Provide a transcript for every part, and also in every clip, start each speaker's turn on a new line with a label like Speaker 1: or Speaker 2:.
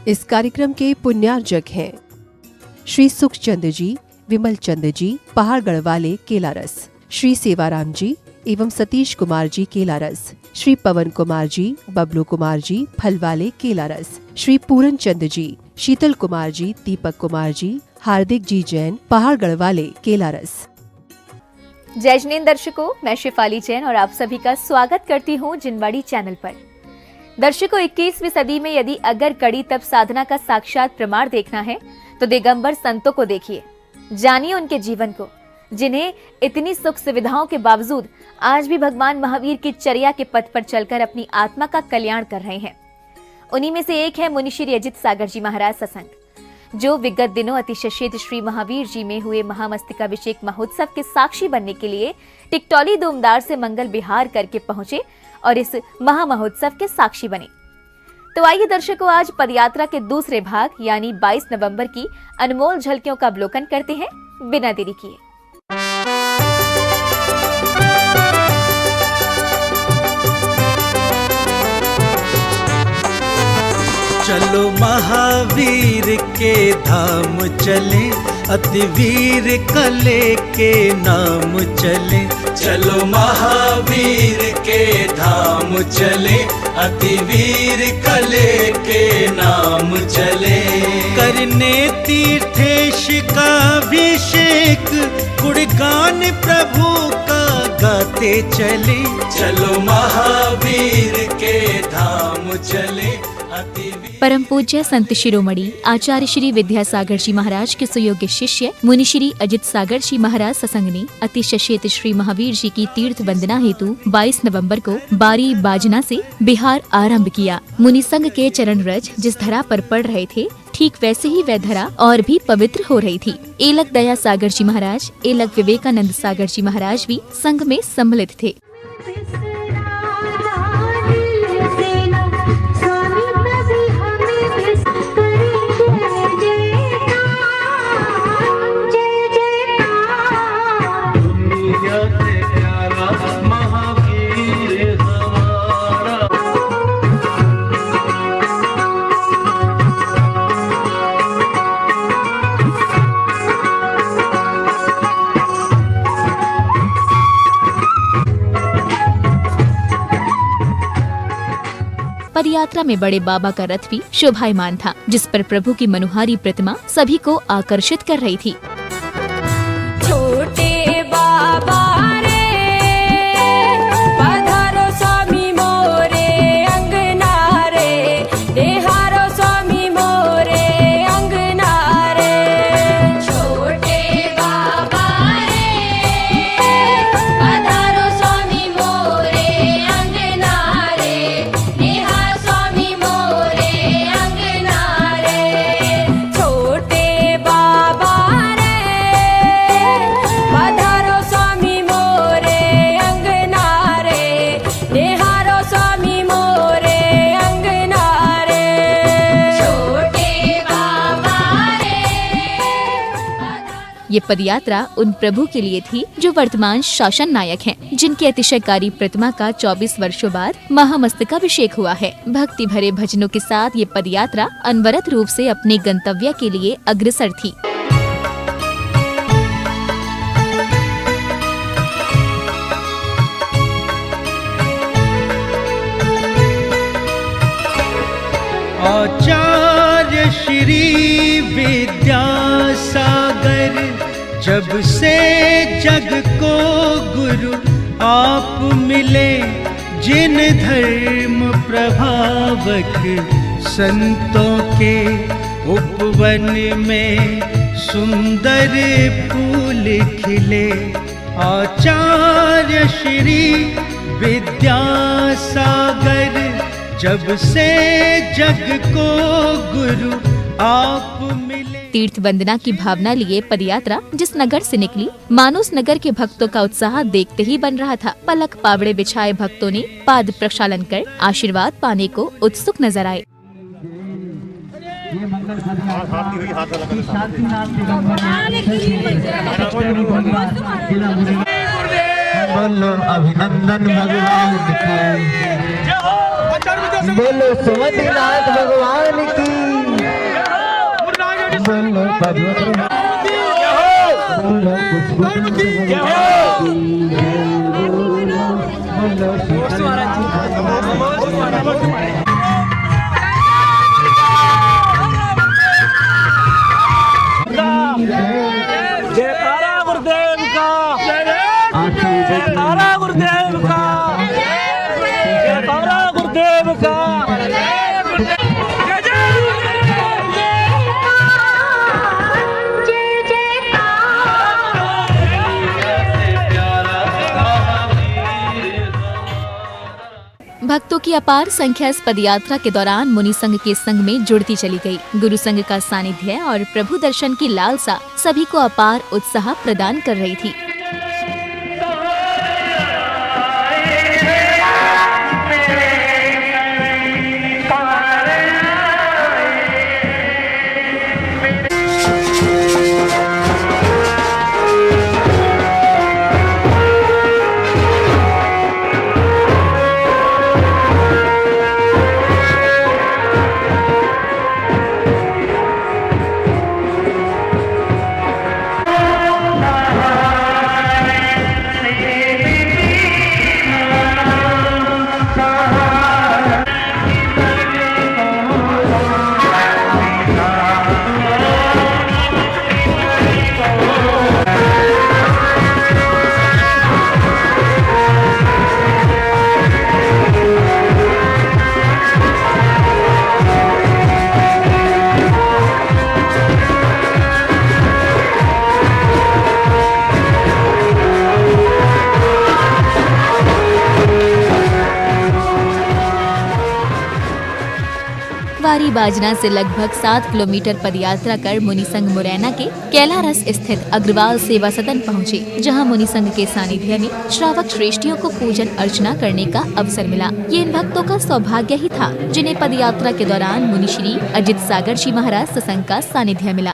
Speaker 1: इस कार्यक्रम के पुण्यार्जक हैं श्री सुखचंद जी, विमल चंद जी, पहाड़गढ़ वाले केलारस, श्री सेवाराम जी एवं सतीश कुमार जी केलारस, श्री पवन कुमार जी, बबलू कुमार जी, फलवाले केलारस, श्री पूरन चंद जी, शीतल कुमार जी, दीपक कुमार जी, हार्दिक जी जैन, पहाड़गढ़ वाले केलारस।
Speaker 2: जय जिनेंद्र दर्शकों, मैं शिफाली जैन और आप सभी का स्वागत करती हूँ जिनवाड़ी चैनल पर। दर्शकों, 21वीं सदी में यदि अगर कड़ी तप साधना का साक्षात प्रमाण देखना है तो दिगंबर संतों को देखिए, जानिए उनके जीवन को, जिन्हें इतनी सुख सुविधाओं के बावजूद आज भी भगवान महावीर की चर्या के पथ पर चलकर अपनी आत्मा का कल्याण कर रहे हैं। उन्हीं में से एक है मुनि श्री अजित सागर जी महाराज सत्संग, जो विगत दिनों अतिशयेत श्री महावीर जी में हुए महामस्तकाभिषेक महोत्सव के साक्षी बनने के लिए टिकटौली धूमदार से मंगल विहार करके पहुंचे और इस महामहोत्सव के साक्षी बने। तो आइए दर्शकों, आज पदयात्रा के दूसरे भाग यानी 22 नवंबर की अनमोल झलकियों का अवलोकन करते हैं बिना देरी किए।
Speaker 3: चलो महावीर के धाम चले, अतिवीर कले के नाम चले। चलो महावीर के धाम चले, अतिवीर कले के नाम चले। करने तीर्थेश का अभिषेक, गुणगान प्रभु का गाते चले। चलो महावीर के धाम चले।
Speaker 2: परम पूज्य संत शिरोमणि आचार्य श्री विद्यासागर जी महाराज के सुयोग्य शिष्य मुनि श्री अजित सागर जी महाराज सत्संग ने अतिशयेत श्री महावीर जी की तीर्थ वंदना हेतु 22 नवंबर को बारी बाजना से बिहार आरंभ किया। मुनि संघ के चरण रज जिस धरा पर पड़ रहे थे, ठीक वैसे ही वह धरा और भी पवित्र हो रही थी। एलक दया सागर जी महाराज, एलक विवेकानंद सागर जी महाराज भी संघ में सम्मिलित थे। पदयात्रा में बड़े बाबा का रथ भी शोभायमान था, जिस पर प्रभु की मनोहारी प्रतिमा सभी को आकर्षित कर रही थी।
Speaker 4: छोटे बाबा रे पधारो स्वामी मोरे अंगना रे, देहारो स्वामी मोरे अंगना रे। छोटे बाबा रे पधारो स्वामी मोरे अंगना रे,
Speaker 2: ये पदयात्रा उन प्रभु के लिए थी जो वर्तमान शासन नायक हैं, जिनकी अतिशयकारी प्रतिमा का 24 वर्षों बाद महामस्तकाभिषेक हुआ है। भक्ति भरे भजनों के साथ ये पदयात्रा अनवरत रूप से अपने गंतव्य के लिए अग्रसर थी।
Speaker 3: आचार्य श्री विद्यासागर, जब से जग को गुरु आप मिले, जिन धर्म प्रभावक संतों के उपवन में सुंदर फूल खिले। आचार्य श्री विद्यासागर, जब से जग को गुरु आप मिले।
Speaker 2: तीर्थ वंदना की भावना लिए पदयात्रा जिस नगर से निकली, मानोस नगर के भक्तों का उत्साह देखते ही बन रहा था। पलक पावड़े बिछाए भक्तों ने पाद प्रक्षालन कर आशीर्वाद पाने को उत्सुक नजर आए।
Speaker 5: बोलो अभिनंदन भगवान की, बोलो सुमतिनाथ भगवान की।
Speaker 6: जयकारा गुरुदेव का, जयकारा गुरुदेव का, जयकारा गुरुदेव का।
Speaker 2: भक्तों की अपार संख्या इस पदयात्रा के दौरान मुनि संघ के संग में जुड़ती चली गई। गुरु संघ का सानिध्य और प्रभु दर्शन की लालसा सभी को अपार उत्साह प्रदान कर रही थी। वारी बाजना से लगभग 7 किलोमीटर पदयात्रा कर मुनि संघ मुरैना के कैलारस स्थित अग्रवाल सेवा सदन पहुँचे, जहां मुनि संघ के सानिध्य में श्रावक श्रेष्ठियों को पूजन अर्चना करने का अवसर मिला। ये इन भक्तों का सौभाग्य ही था जिन्हें पदयात्रा के दौरान मुनि श्री अजित सागर जी महाराज सत्संग का सानिध्य मिला।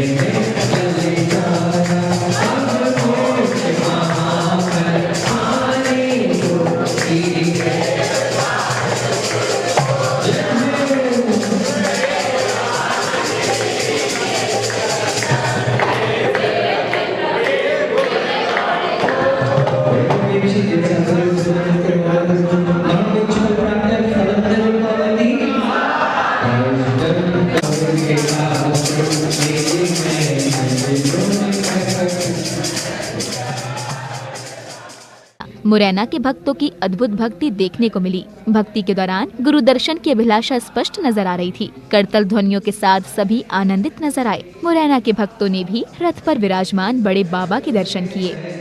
Speaker 5: Thank you.
Speaker 2: मुरैना के भक्तों की अद्भुत भक्ति देखने को मिली। भक्ति के दौरान गुरु दर्शन की अभिलाषा स्पष्ट नजर आ रही थी। करतल ध्वनियों के साथ सभी आनंदित नजर आए। मुरैना के भक्तों ने भी रथ पर विराजमान बड़े बाबा के दर्शन किए।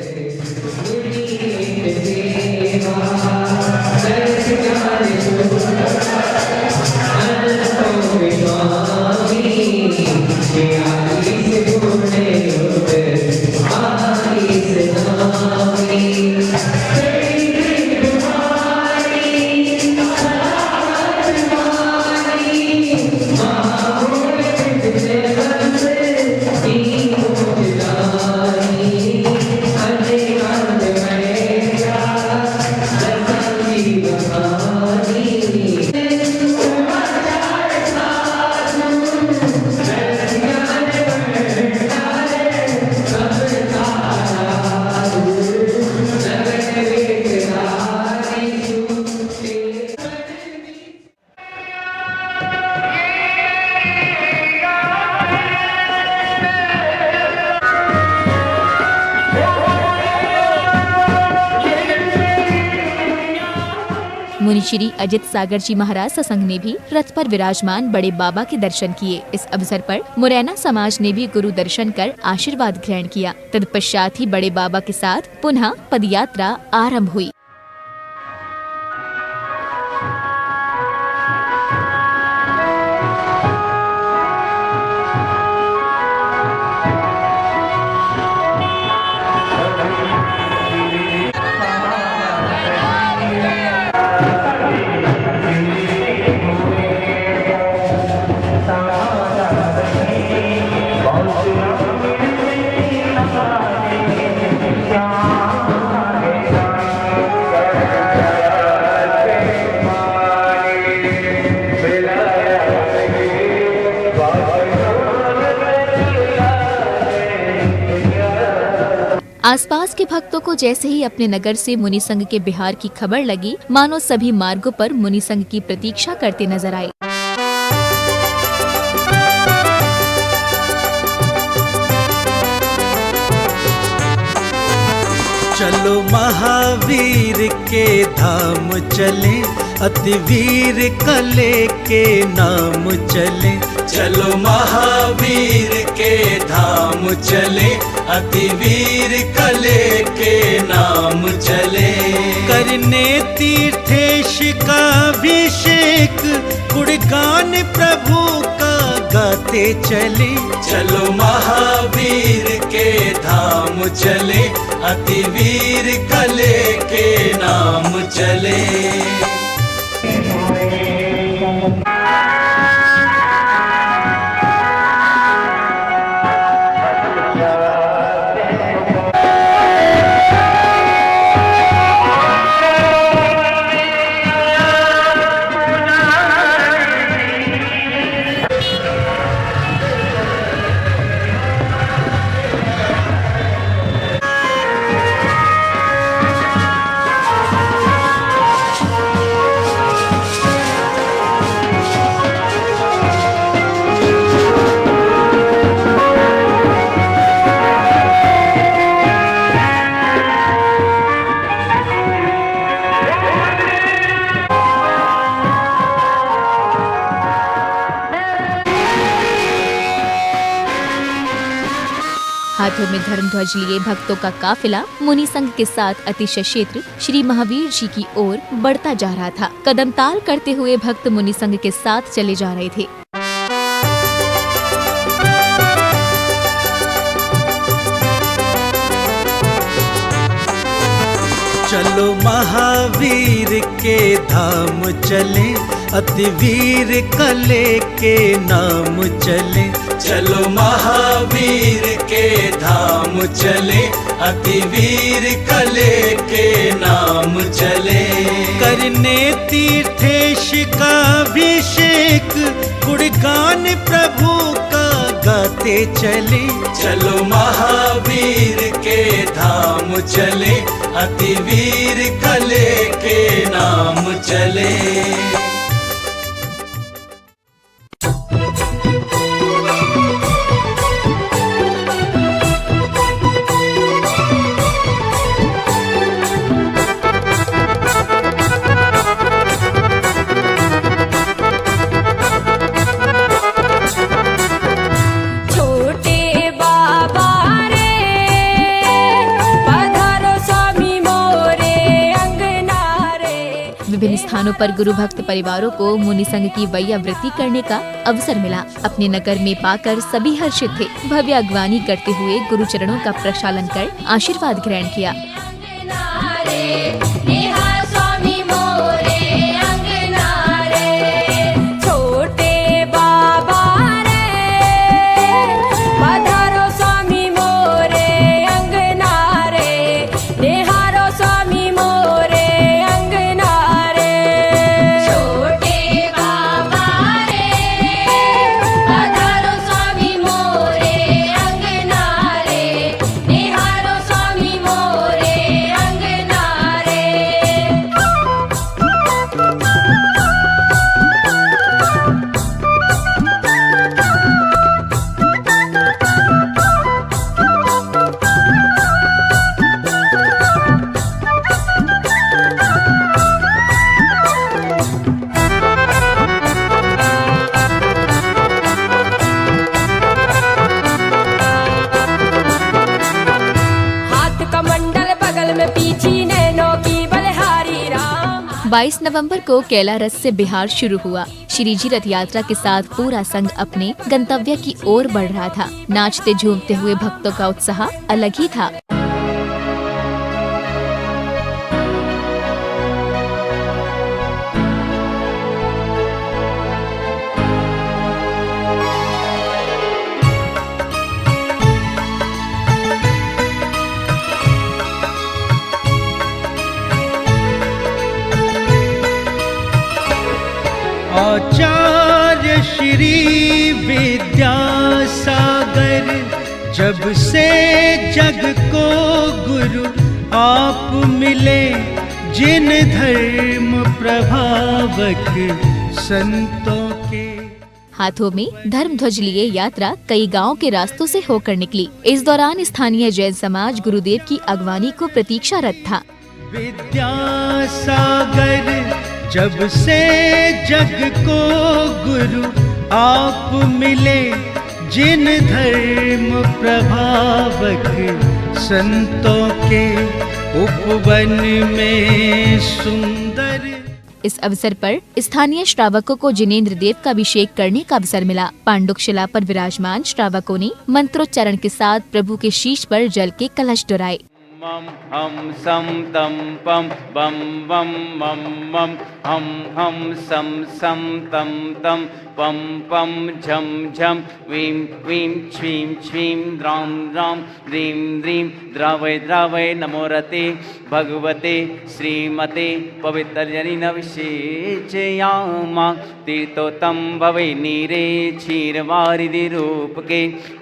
Speaker 2: मुनि श्री अजित सागर जी महाराज सत्संग ने भी रथ पर विराजमान बड़े बाबा के दर्शन किए। इस अवसर पर मुरैना समाज ने भी गुरु दर्शन कर आशीर्वाद ग्रहण किया। तत्पश्चात ही बड़े बाबा के साथ पुनः पदयात्रा आरंभ हुई। आसपास के भक्तों को जैसे ही अपने नगर से मुनि संघ के बिहार की खबर लगी, मानो सभी मार्गों पर मुनि संघ की प्रतीक्षा करते नजर आए।
Speaker 3: चलो महावीर के धाम चले, अतिवीर कले के नाम चले। चलो महावीर के धाम चले, अतिवीर कले के नाम चले। करने तीर्थेश का अभिषेक, गुणगान प्रभु का गाते चले। चलो महावीर के धाम चले, अतिवीर कले के नाम चले।
Speaker 2: हाथों में धर्म ध्वज लिए भक्तों का काफिला मुनि संघ के साथ अतिशय क्षेत्र श्री महावीर जी की ओर बढ़ता जा रहा था। कदम ताल करते हुए भक्त मुनि संघ के साथ चले जा रहे थे।
Speaker 3: चलो महावीर के धाम चले, अतिवीर कले के नाम चले। चलो महावीर के धाम चले, अतिवीर कले के नाम चले। करने तीर्थेश का अभिषेक, गुणगान प्रभु का गाते चले। चलो महावीर के धाम चले, अतिवीर कले के नाम चले।
Speaker 2: स्थानों पर गुरु भक्त परिवारों को मुनि संघ की वैयावृत्ति करने का अवसर मिला। अपने नगर में पाकर सभी हर्षित थे। भव्य अगवानी करते हुए गुरु चरणों का प्रक्षालन कर आशीर्वाद ग्रहण किया।
Speaker 4: बगल में पीछी नैनों की बलिहारी राम।
Speaker 2: 22 नवंबर को कैलारस से बिहार शुरू हुआ। श्री जी रथ यात्रा के साथ पूरा संघ अपने गंतव्य की ओर बढ़ रहा था। नाचते झूमते हुए भक्तों का उत्साह अलग ही था।
Speaker 3: आचार्य श्री विद्यासागर जब से जग को गुरु आप मिले, जिन धर्म प्रभावक संतों के।
Speaker 2: हाथों में धर्म ध्वज लिए यात्रा कई गांवों के रास्तों से होकर निकली। इस दौरान स्थानीय जैन समाज गुरुदेव की अगवानी को प्रतीक्षारत था।
Speaker 3: विद्यासागर जब से जग को गुरु आप मिले, जिन धर्म प्रभावक संतों के उपवन में सुंदर।
Speaker 2: इस अवसर पर स्थानीय श्रावकों को जिनेंद्र देव का अभिषेक करने का अवसर मिला। पांडुक शिला पर विराजमान श्रावकों ने मंत्रोच्चारण के साथ प्रभु के शीश पर जल के कलश डुराए।
Speaker 7: मम हम सम तम पम बम बम मम मम हम सम तम तम पम पम झम झम वीं वीं छ्वीं छ्वीं द्रां द्रां द्रीं द्रीं द्रावय द्रावय नमो रते भगवते श्रीमते पवित्रजनिन विशेषयामा तीर्थोत्तम भवे नीरे क्षीरवारिधि रूपके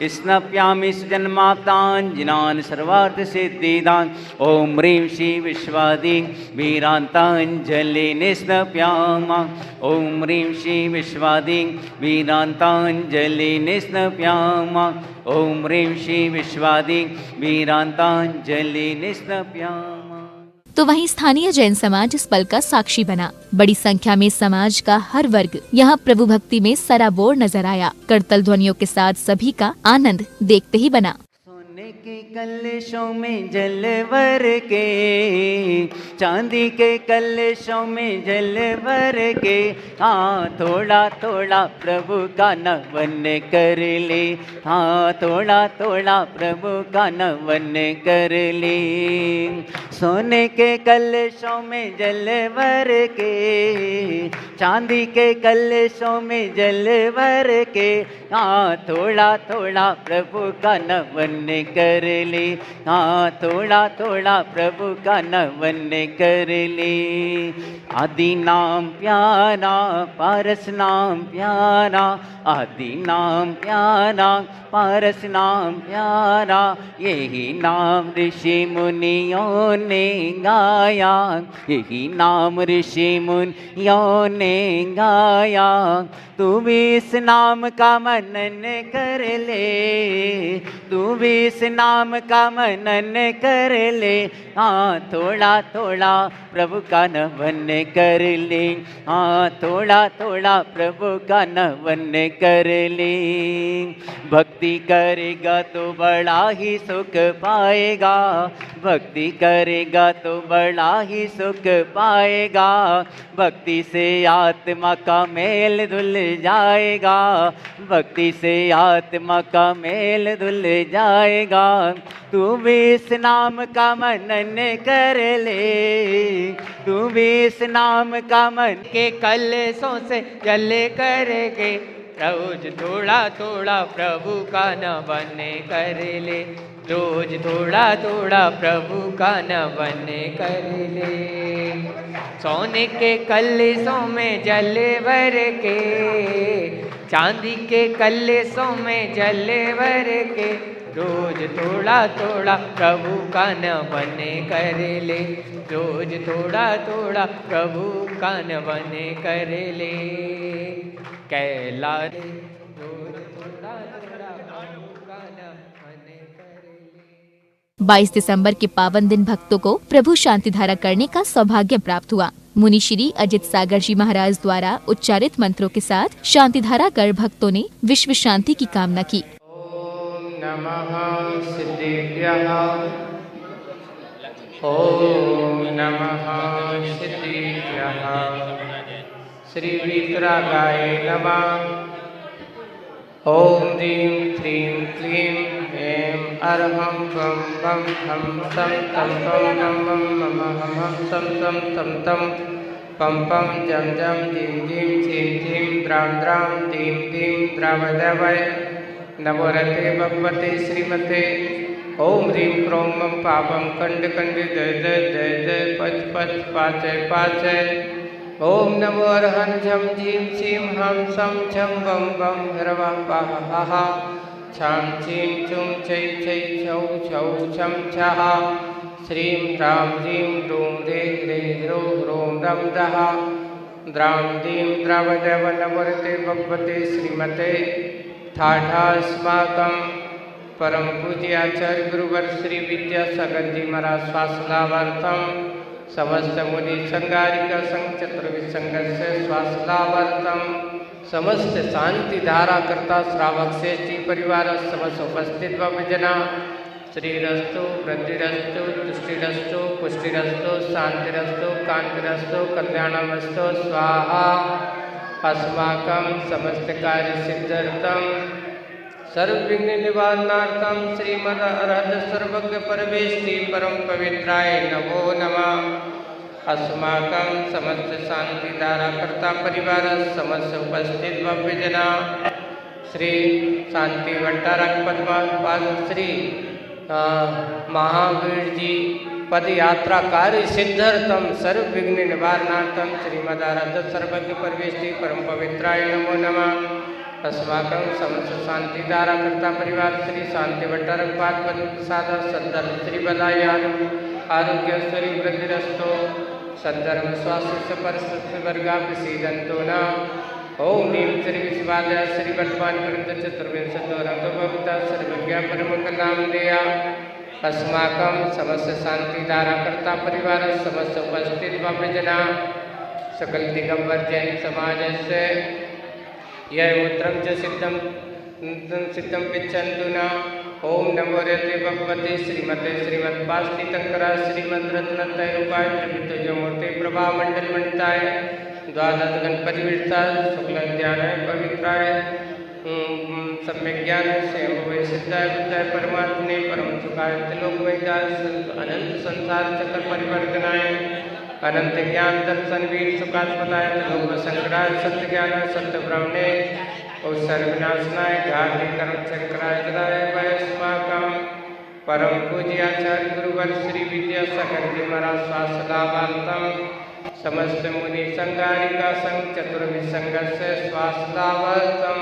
Speaker 7: स्नप्यामि सुजन्माप्तान् जिनान् सर्वार्थ सिद्धिदान्। ओम ह्रीं श्री विश्वादि वीरान्ताञ्जलि निस्नप्यामा। ओम ह्रीं श्री विश्वादि वीरान्ताञ्जलि निस्नप्यामा। ओम ह्रीं श्री विश्वादि वीरान्ताञ्जलि निस्नप्यामा।
Speaker 2: तो वहीं स्थानीय जैन समाज इस पल का साक्षी बना। बड़ी संख्या में समाज का हर वर्ग यहाँ प्रभु भक्ति में सराबोर नजर आया। करतल ध्वनियों के साथ सभी का आनंद देखते ही बना।
Speaker 7: सोने के कलशों में जल भर के, चांदी के कलशों में जल भर के, हाँ थोड़ा थोड़ा प्रभु का नमन कर ले, हाँ थोड़ा थोड़ा प्रभु का नमन कर ले। सोने के कलशों में जल भर के, चांदी के कलशों में जल भर के, हाँ थोड़ा थोड़ा प्रभु का नमन कर ले, हाँ थोड़ा थोड़ा प्रभु का नमन कर ले। आदि नाम प्यारा पारस नाम प्यारा, आदि नाम प्यारा पारस नाम प्यारा, यही नाम ऋषि मुनियों ने गाया, यही नाम ऋषि मुनियों ने गाया। तू भी इस नाम का मनन कर ले, तू भी इस नाम नाम का मनन कर ले, हाँ थोड़ा थोड़ा प्रभु का नमन कर ले, हाँ थोड़ा थोड़ा प्रभु का नमन कर ले। भक्ति करेगा तो बड़ा ही सुख पाएगा, भक्ति करेगा तो बड़ा ही सुख पाएगा। भक्ति से आत्मा का मेल धुल जाएगा, भक्ति से आत्मा का मेल धुल जाएगा। तू भी इस नाम का मनन कर ले, तू भी इस नाम का मन
Speaker 8: के कलशों से जल करके रोज थोड़ा थोड़ा प्रभु का नमन कर ले, रोज थोड़ा थोड़ा प्रभु का नमन कर ले। सोने के कलशों में जल भर के, चांदी के कलशों में जल भर के, रोज थोड़ा थोड़ा प्रभु का नमन कर ले, रोज थोड़ा थोड़ा प्रभु का नमन कर ले। कैला रे रोज थोड़ा थोड़ा प्रभु का नमन कर ले।
Speaker 2: 22 दिसंबर के पावन दिन भक्तों को प्रभु शांति धारा करने का सौभाग्य प्राप्त हुआ। मुनि श्री अजित सागर जी महाराज द्वारा उच्चारित मंत्रों के साथ शांति धारा कर भक्तों ने विश्व शांति की कामना की।
Speaker 8: नमः सिद्धिभ्यः, ओम नमः सिद्धिभ्यः। श्री वीतरागाय नमः। ओम ह्रीं क्लीं क्लीं ऐं अरहं बम बम हम सम तम तम नम मम हम सम सम तम तम पम पम जम जम जीं जीं चीं चीं द्रां द्रां दीं दीं द्रावदवय नमो रते भगवते श्रीमते। ओम ह्रीं क्रों मम पापम कंड कंड जय जय जय जय पच पच पाचय पाचय। ओम नमो अरहं झम झीं छीं हम सम झम बम बम हरवा पाह हा छां चीं चुं छै छै छौ छौ छम छः। श्रीं ह्रां ह्रीं ह्रूं ह्रे ह्रे ह्रो ह्रों रं दः द्रां दीं द्रावदव नमो रते भगवते श्रीमते। ठाठास्माकं परम पूज्य आचार्य गुरुवर श्री विद्यासागर जी महाराज स्वास्थ्यलाभार्थम समस्त मुनि संगारिका संघ चतुर्विध संघर्ष स्वास्थ्यलाभार्थम समस्त शांति धारा करता श्रावक श्रेष्ठी परिवार समस्त उपस्थित भजना श्रीरस्तु वृद्धिरस्तु तुष्टिरस्तु पुष्टिरस्तु शांतिरस्तु कांतिरस्तु कल्याणमस्तु स्वाहा। अस्माकं समस्त कार्य सिद्ध्यर्थम सर्वविघ्न निवारणार्थम श्रीमद अरहत सर्वज्ञ परमेष्टि परम पवित्राय नमो नमः। अस्माकं समस्त शांति धारा कर्ता परिवार समस्त उपस्थित भव्यजना श्री शांति भट्टारक पद्मपाद श्री महावीर जी पद यात्रा कार्य सिद्ध्यर्थम सर्वविघ्न निवारणार्थम श्रीमद अरहत सर्वज्ञ परमेष्टि परम पवित्राय नमो नमः। अस्माकं समस्त शांति धारा कर्ता परिवार श्री शांति भट्टारक पाद प्रसाद सद्धर्म श्री बधाई आरोग्य श्री वृद्धिरस्तो सद्धर्म स्वास्थ्य परस्थ वर्गा प्रसीदंतो न। ओम नीम श्री विश्वादय श्री वर्तमान ग्रंथ चतुर्विंशोरंगभक्ता सर्वज्ञा परमंगलाम देया। अस्माकं समस्त शांति धारा कर्ता परिवार समस्त उपस्थित भव्यजना सकल दिगंबर जैन समाज से यह उत्तरम च सिद्धम पिच्छन्तु न। ओम नमो रते भगवते श्रीमते श्रीमद्पास्तितंकरा श्रीमद्रत्नत्रयरूपाय त्रिविधजमूर्ते प्रभा मंडल मंडिताय द्वादश गणपति विरता शुक्ल ध्यानाय पवित्राय सम्यक ज्ञान से भवे सिद्धाय बुद्धाय परमात्मने परम सुखाय त्रिलोकमयदाय अनंत संसार चक्र परिवर्तनाय अनंत ज्ञान दर्शन वीर सुखास्पदाय लोक संकराय सत्य ज्ञान सत्य ब्रह्मणे और सर्वनाशनाय घाटी कर्म चक्राय जनाय वैस्माकं परम पूज्य आचार्य गुरुवर श्री विद्यासागर जी महाराज स्वास्थ्यलाभार्थम समस्त मुनि संगारिका संघ चतुर्विध संघर्ष स्वास्थ्यलाभार्थम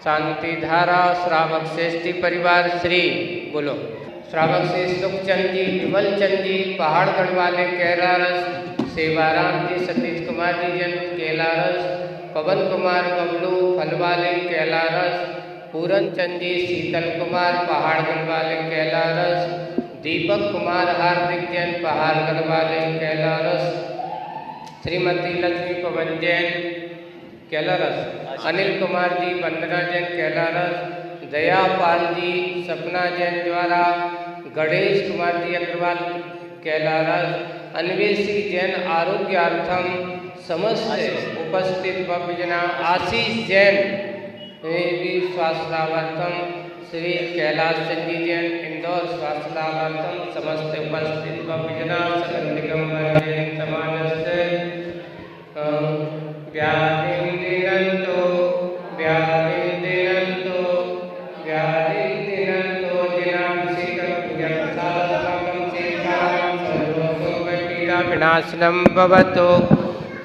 Speaker 8: शांति धारा श्रावक श्रेष्ठी परिवार श्री बोलो श्रावक से सुखचंद जी विमलचंद जी पहाड़गढ़ वाले कैलारस सेवाराम जी सतीश कुमार जी जन कैलारस पवन कुमार बबलू फलवाले कैलारस पूरन चंद जी, शीतल कुमार पहाड़गढ़ वाले कैलारस, दीपक कुमार हार्दिक जैन पहाड़गढ़ वाले कैलारस, श्रीमती लक्ष्मी पवन जैन कैलारस, अनिल कुमार जी वंदना जैन कैलारस, दयापाल जी सपना जैन द्वारा, गणेश कुमार जी अग्रवाल कैलारस, अन्वेषी जैन आरोग्यार्थम समस्त उपस्थित भक्तजना, आशीष जैन भी स्वास्थ्य लाभार्थम, श्री कैलाश चंद जी जैन इंदौर स्वास्थ्य लाभार्थम समस्त उपस्थित भक्तजना, सकल दिगंबर जैन समाजस्य व्याधिं दिनंतो व्याधिं दिनंतो व्याधिं दिनंतो जिनाभिषेकं यत्साधकं चेतां सर्वशोक पीड़ा विनाशनं भवतु,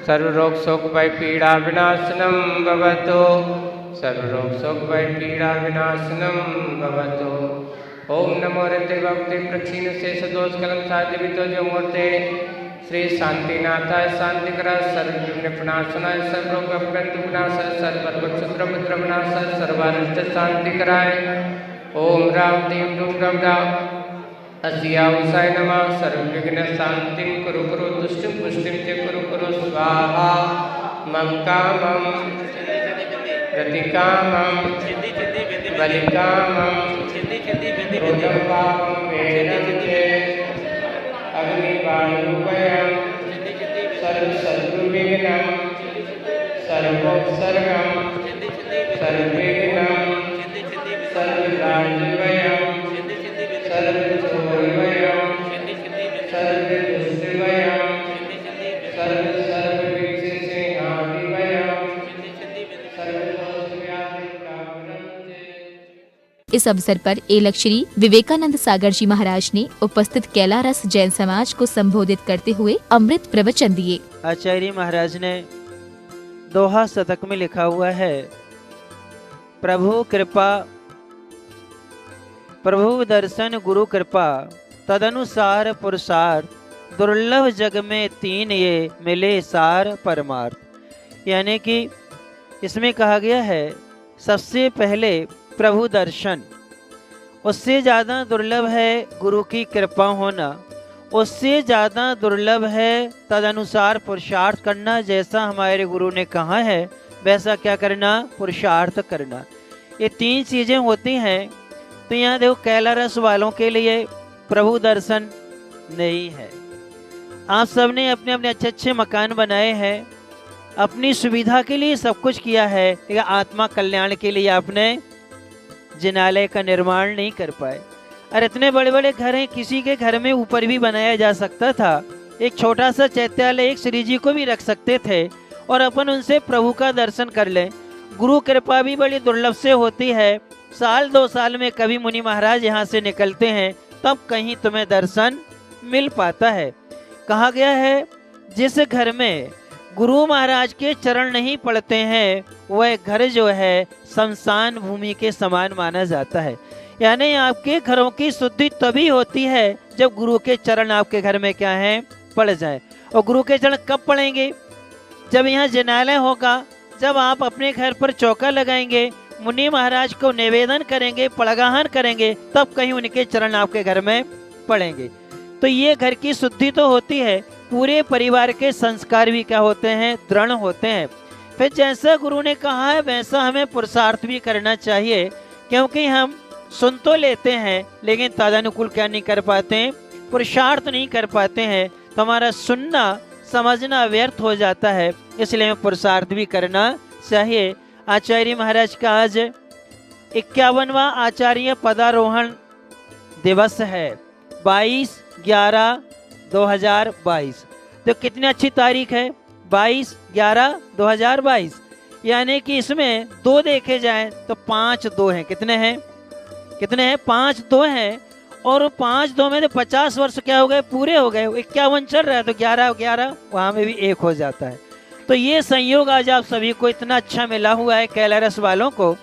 Speaker 8: सर्वरोग शोक भय पीड़ा विनाशनं भवतु, सर्वरोग शोक भय पीड़ा विनाशनं भवतु। ओम नमो रते भक्ति प्रक्षीण शेष दोष कलम साध्य वितो जो मूर्ते श्री शांतिनाथाय शांतिकराय सर्वविघ्न विनाशनाय सर्वरोग अपंत विनाशाय सर्वपक्षुद्र मित्र विनाशाय सर्वारिष्ट शांतिकराय। ओम राम दीम रूम रम राम अस्यावसाय नमः। सर्वविघ्न शांतिं कुरु कुरु तुष्टिं पुष्टिं च कुरु कुरु स्वाहा। मम कामं प्रतिकामं बलिकामं क्रोधं पापं वेदं च अग्निवायुभयं सर्वशत्रुविघ्नं सर्वोपसर्गं सर्वविघ्नं सर्वराज्यभयं सर्वचोरभयं सर्वदुष्टभयं सर्वविघ्नसिंहादिभयं
Speaker 2: इस अवसर पर एलक श्री विवेकानंद सागर जी महाराज ने उपस्थित कैलारस जैन समाज को संबोधित करते हुए अमृत प्रवचन दिए।
Speaker 9: आचार्य महाराज ने दोहा शतक में लिखा हुआ है, प्रभु कृपा प्रभु दर्शन गुरु कृपा तदनुसार पुरुषार्थ दुर्लभ जग में तीन ये मिले सार परमार्थ। यानी कि इसमें कहा गया है सबसे पहले प्रभु दर्शन, उससे ज़्यादा दुर्लभ है गुरु की कृपा होना, उससे ज़्यादा दुर्लभ है तदनुसार पुरुषार्थ करना। जैसा हमारे गुरु ने कहा है वैसा क्या करना, पुरुषार्थ करना। ये तीन चीज़ें होती हैं। तो यहाँ देखो कैलारस वालों के लिए प्रभु दर्शन नहीं है। आप सब ने अपने अपने अच्छे अच्छे मकान बनाए हैं, अपनी सुविधा के लिए सब कुछ किया है, लेकिन आत्मा कल्याण के लिए आपने जिनालय का निर्माण नहीं कर पाए। और इतने बड़े बड़े घर हैं, किसी के घर में ऊपर भी बनाया जा सकता था। एक छोटा सा चैत्यालय एक श्री जी को भी रख सकते थे और अपन उनसे प्रभु का दर्शन कर लें। गुरु कृपा भी बड़ी दुर्लभ से होती है। साल 2 साल में कभी मुनि महाराज यहाँ से निकलते हैं, तब कहीं तुम्हें दर्शन मिल पाता है। कहा गया है जिस घर में गुरु महाराज के चरण नहीं पड़ते हैं वह घर जो है शमशान भूमि के समान माना जाता है। यानी आपके घरों की शुद्धि तभी होती है जब गुरु के चरण आपके घर में क्या है, पड़ जाए। और गुरु के चरण कब पड़ेंगे, जब यहाँ जिनालय होगा, जब आप अपने घर पर चौका लगाएंगे, मुनि महाराज को निवेदन करेंगे, पड़गाहन करेंगे, तब कहीं उनके चरण आपके घर में पड़ेंगे। तो ये घर की शुद्धि तो होती है, पूरे परिवार के संस्कार भी क्या होते हैं, दृढ़ होते हैं। फिर जैसा गुरु ने कहा है वैसा हमें पुरुषार्थ भी करना चाहिए, क्योंकि हम सुन तो लेते हैं लेकिन तदनुकूल क्या नहीं कर पाते हैं, पुरुषार्थ नहीं कर पाते हैं। तो हमारा सुनना समझना व्यर्थ हो जाता है, इसलिए हमें पुरुषार्थ भी करना चाहिए। आचार्य महाराज का आज 51वां आचार्य पदारोहण दिवस है, 22/11/2022। तो कितनी अच्छी तारीख है, 22/11/2022। यानी कि इसमें 2 देखे जाएं तो 5 2 हैं। कितने हैं, 5 2 हैं। और 5 2 में तो 50 वर्ष क्या हो गए, पूरे हो गए। 51 चल रहा है तो 11 वहाँ में भी 1 हो जाता है। तो ये संयोग आज आप सभी को इतना अच्छा मिला हुआ है। कैलारस वालों को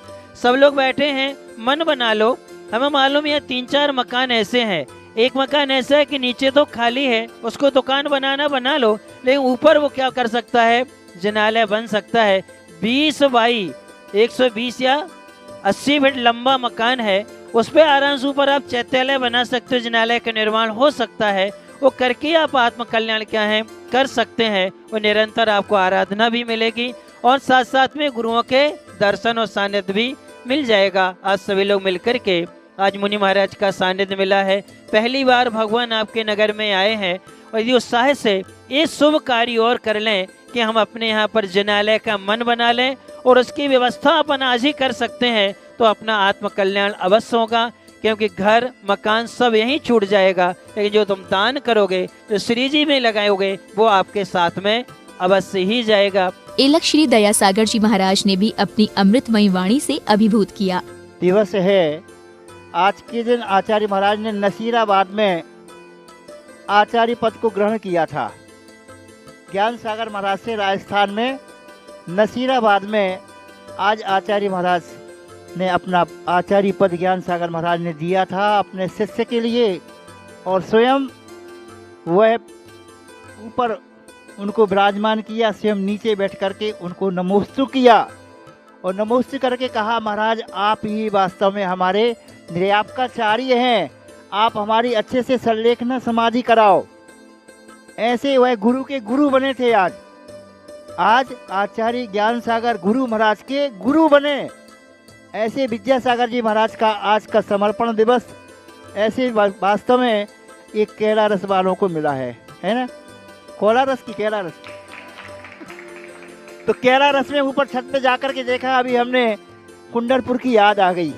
Speaker 9: सब लोग बैठे हैं, मन बना लो। हमें मालूम है 3-4 मकान ऐसे हैं। एक मकान ऐसा है कि नीचे तो खाली है, उसको दुकान बनाना बना लो, लेकिन ऊपर वो क्या कर सकता है, जिनालय बन सकता है। 20 बाई 120 या 80 फीट लंबा मकान है, उस पे आराम से ऊपर आप चैत्यालय बना सकते हो, जिनालय का निर्माण हो सकता है। वो करके आप आत्म कल्याण क्या है कर सकते हैं। और निरंतर आपको आराधना भी मिलेगी और साथ साथ में गुरुओं के दर्शन और सानिध्य भी मिल जाएगा। आज सभी लोग मिलकर के आज मुनि महाराज का सानिध्य मिला है। पहली बार भगवान आपके नगर में आए हैं और यदि उत्साह से ये शुभ कार्य और कर लें कि हम अपने यहाँ पर जिनालय का मन बना लें और उसकी व्यवस्था अपन आज ही कर सकते हैं, तो अपना आत्म कल्याण अवश्य होगा। क्योंकि घर मकान सब यहीं छूट जाएगा, लेकिन जो तुम दान करोगे, जो श्री जी में लगाओगे, वो आपके साथ में अवश्य ही जाएगा।
Speaker 2: एलक श्री दयासागर जी महाराज ने भी अपनी अमृतमयी वाणी से अभिभूत किया।
Speaker 10: दिवस है आज के दिन आचार्य महाराज ने नसीराबाद में आचार्य पद को ग्रहण किया था। ज्ञान सागर महाराज से राजस्थान में नसीराबाद में आज आचार्य महाराज ने अपना आचार्य पद ज्ञान सागर महाराज ने दिया था अपने शिष्य के लिए, और स्वयं वह ऊपर उनको विराजमान किया, स्वयं नीचे बैठ करके उनको नमोस्तु किया और नमोस्तु करके कहा, महाराज आप ही वास्तव में हमारे निर्यापकाचार्य हैं, आप हमारी अच्छे से संलेखना समाधि कराओ। ऐसे वह गुरु के गुरु बने थे। आज आचार्य ज्ञान सागर गुरु महाराज के गुरु बने। ऐसे विद्यासागर जी महाराज का आज का समर्पण दिवस ऐसे वास्तव में एक केला रस वालों को मिला है ना, कोला रस की केला रस। तो केला रस में ऊपर छत पे जाकर के देखा, अभी हमने कुंडलपुर की याद आ गई।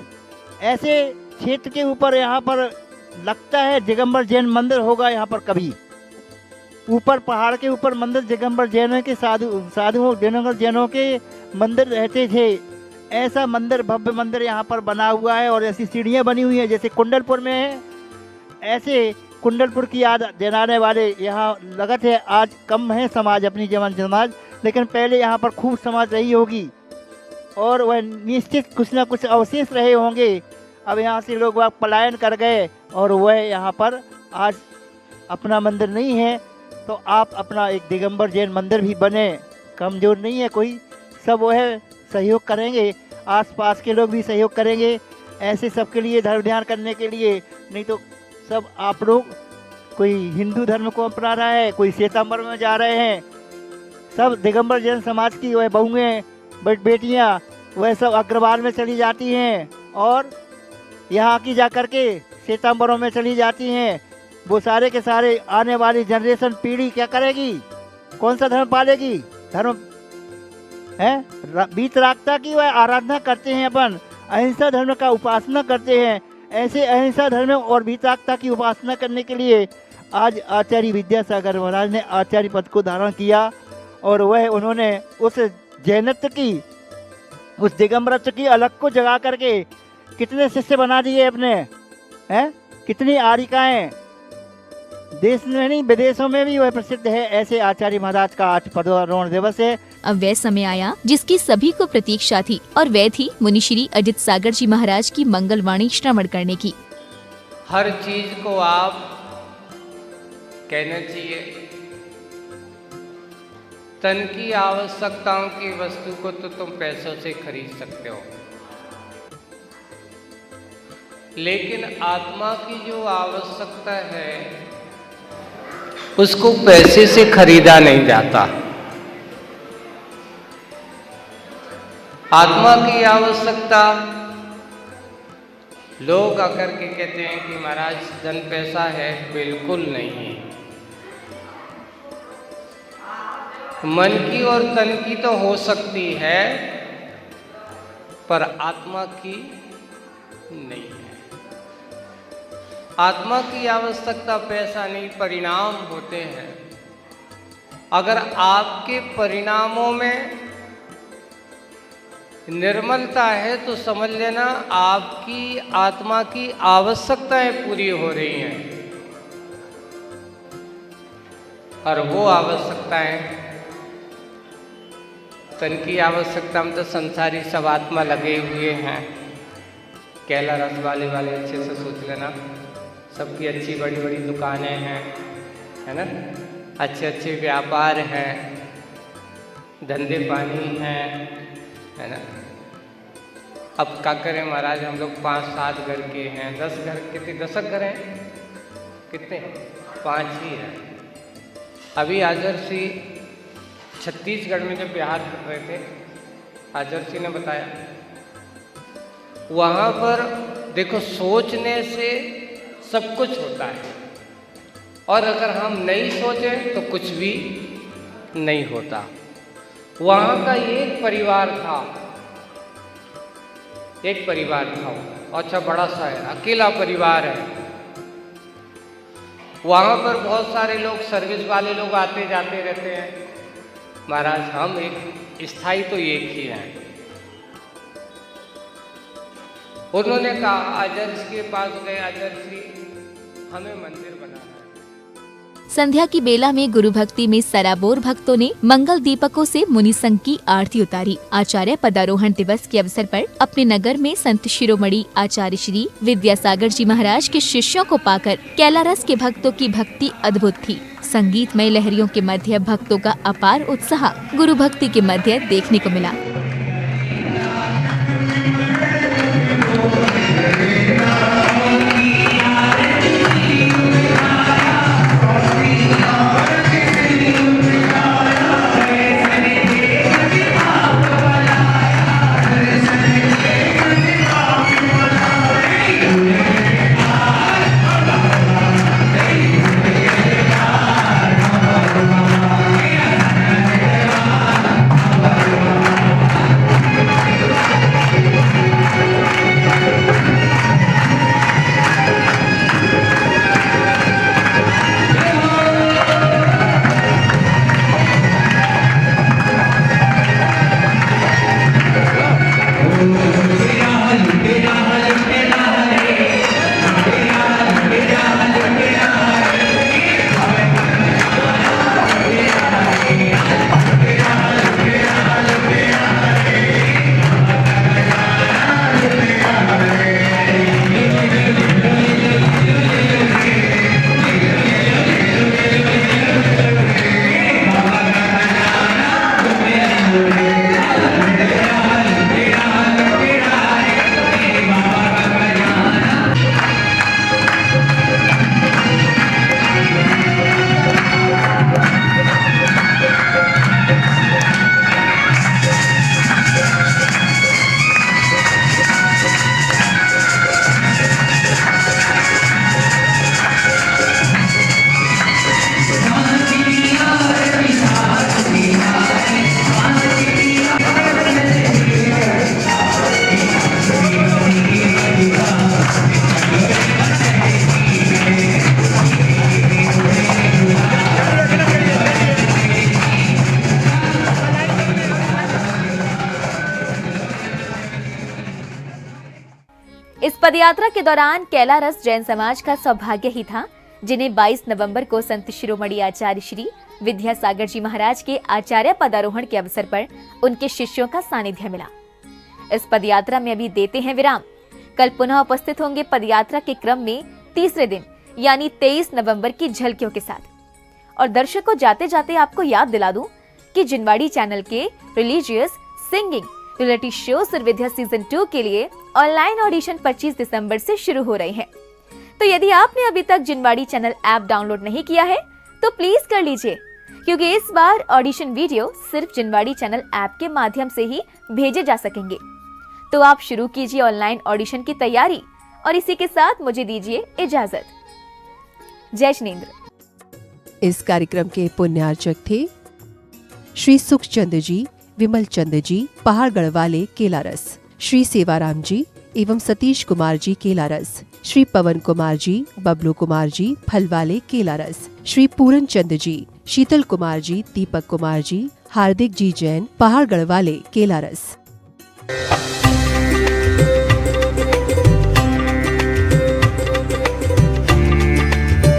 Speaker 10: ऐसे क्षेत्र के ऊपर यहाँ पर लगता है दिगंबर जैन मंदिर होगा यहाँ पर कभी। ऊपर पहाड़ के ऊपर मंदिर दिगंबर जैनों के साधुओं दिगंबर जैनों के मंदिर रहते थे। ऐसा मंदिर भव्य मंदिर यहाँ पर बना हुआ है और ऐसी सीढ़ियाँ बनी हुई हैं जैसे कुंडलपुर में है। ऐसे कुंडलपुर की याद दिलाने वाले यहाँ लगत है। आज कम है समाज, अपनी जवान समाज, लेकिन पहले यहाँ पर खूब समाज रही होगी और वह निश्चित कुछ ना कुछ अवशेष रहे होंगे। अब यहाँ से लोग वह पलायन कर गए और वह यहाँ पर आज अपना मंदिर नहीं है। तो आप अपना एक दिगंबर जैन मंदिर भी बने, कमज़ोर नहीं है कोई, सब वह सहयोग करेंगे, आसपास के लोग भी सहयोग करेंगे ऐसे सबके लिए धर्म ध्यान करने के लिए। नहीं तो सब आप लोग कोई हिंदू धर्म को अपना रहा है, कोई श्वेतांबर में जा रहे हैं, सब दिगंबर जैन समाज की वह बहुएँ बेटियाँ वह सब अग्रवाल में चली जाती हैं और यहाँ की जा कर के श्वेतांबरों में चली जाती हैं। वो सारे के सारे आने वाली जनरेशन पीढ़ी क्या करेगी, कौन सा धर्म पालेगी? धर्म है वीतरागता की वह आराधना करते हैं, अपन अहिंसा धर्म का उपासना करते हैं। ऐसे अहिंसा धर्म और वीतरागता की उपासना करने के लिए आज आचार्य विद्यासागर महाराज ने आचार्य पद को धारण किया और वह उन्होंने उस जैनत्व की, उस दिगंबरत्व की अलग को जगा करके कितने शिष्य बना दिए अपने, हैं कितनी आरिकाएँ, देश में नहीं विदेशों में भी वह प्रसिद्ध है। ऐसे आचार्य महाराज का आज पदरोहण दिवस है।
Speaker 2: अब वह समय आया जिसकी सभी को प्रतीक्षा थी और वह थी मुनिश्री अजित सागर जी महाराज की मंगलवाणी श्रवण करने की।
Speaker 8: हर चीज को आप कहना चाहिए, तन की आवश्यकताओं की वस्तु को तो तुम पैसों से खरीद सकते हो, लेकिन आत्मा की जो आवश्यकता है उसको पैसे से खरीदा नहीं जाता। आत्मा की आवश्यकता लोग आकर के कहते हैं कि महाराज धन पैसा है, बिल्कुल नहीं है। मन की और तन की तो हो सकती है पर आत्मा की नहीं है। आत्मा की आवश्यकता पैसा नहीं, परिणाम होते हैं। अगर आपके परिणामों में निर्मलता है तो समझ लेना आपकी आत्मा की आवश्यकताएं पूरी हो रही हैं। और वो आवश्यकताएं, तन की आवश्यकता में तो संसारी सब आत्मा लगे हुए हैं। केला रस वाले अच्छे से सोच लेना, सबकी अच्छी बड़ी बड़ी दुकानें हैं, है ना, अच्छे अच्छे व्यापार हैं, धंधे पानी हैं, है ना। अब क्या करें महाराज, हम लोग 5-7 घर के हैं, 10 घर, कितने 10 घर हैं, कितने 5 ही हैं। अभी आदर्शी छत्तीसगढ़ में जब बिहार कर रहे थे, आदर्शी ने बताया वहाँ पर देखो सोचने से सब कुछ होता है, और अगर हम नहीं सोचें तो कुछ भी नहीं होता। वहाँ का एक परिवार था, एक परिवार था, अच्छा बड़ा सा है, अकेला परिवार है। वहाँ पर बहुत सारे लोग सर्विस वाले लोग आते जाते रहते हैं। महाराज हम एक स्थायी तो एक ही हैं। उन्होंने कहा आदर्श के पास गए, आदर्श जी हमें मंदिर बनाना है।
Speaker 2: संध्या की बेला में गुरु भक्ति में सराबोर भक्तों ने मंगल दीपकों से मुनि संघ की आरती उतारी। आचार्य पदारोहण दिवस के अवसर पर अपने नगर में संत शिरोमणि आचार्य श्री विद्यासागर जी महाराज के शिष्यों को पाकर कैलारस के भक्तों की भक्ति अद्भुत थी। संगीतमय लहरियों के मध्य भक्तों का अपार उत्साह गुरु भक्ति के मध्य देखने को मिला। इस पदयात्रा के दौरान कैलारस जैन समाज का सौभाग्य ही था, जिन्हें 22 नवंबर को संत शिरोमणि आचार्य श्री विद्यासागर जी महाराज के आचार्य पदारोहण के अवसर पर उनके शिष्यों का सानिध्य मिला। इस पदयात्रा में अभी देते हैं विराम। कल पुनः उपस्थित होंगे पदयात्रा के क्रम में तीसरे दिन यानी 23 नवंबर की झलकियों के साथ। और दर्शकों, जाते जाते आपको याद दिला दूं कि जिनवाड़ी चैनल के religious singing reality show Survidya season 2 के लिए ऑनलाइन ऑडिशन 25 दिसंबर से शुरू हो रहे हैं। तो यदि आपने अभी तक जिनवाड़ी चैनल ऐप डाउनलोड नहीं किया है तो प्लीज कर लीजिए, क्योंकि इस बार ऑडिशन वीडियो सिर्फ जिनवाड़ी चैनल ऐप के माध्यम से ही भेजे जा सकेंगे। तो आप शुरू कीजिए ऑनलाइन ऑडिशन की तैयारी और इसी के साथ मुझे दीजिए इजाजत। जय जिनेंद्र।
Speaker 1: इस कार्यक्रम के पुण्यार्चक थे श्री सुखचंद जी, विमल चंद जी, पहाड़गढ़ वाले केलारस, श्री सेवाराम जी एवं सतीश कुमार जी केलारस, श्री पवन कुमार जी, बबलू कुमार जी, फलवाले केलारस, श्री पूरन चंद जी, शीतल कुमार जी, दीपक कुमार जी, हार्दिक जी जैन, पहाड़गढ़ वाले केलारस।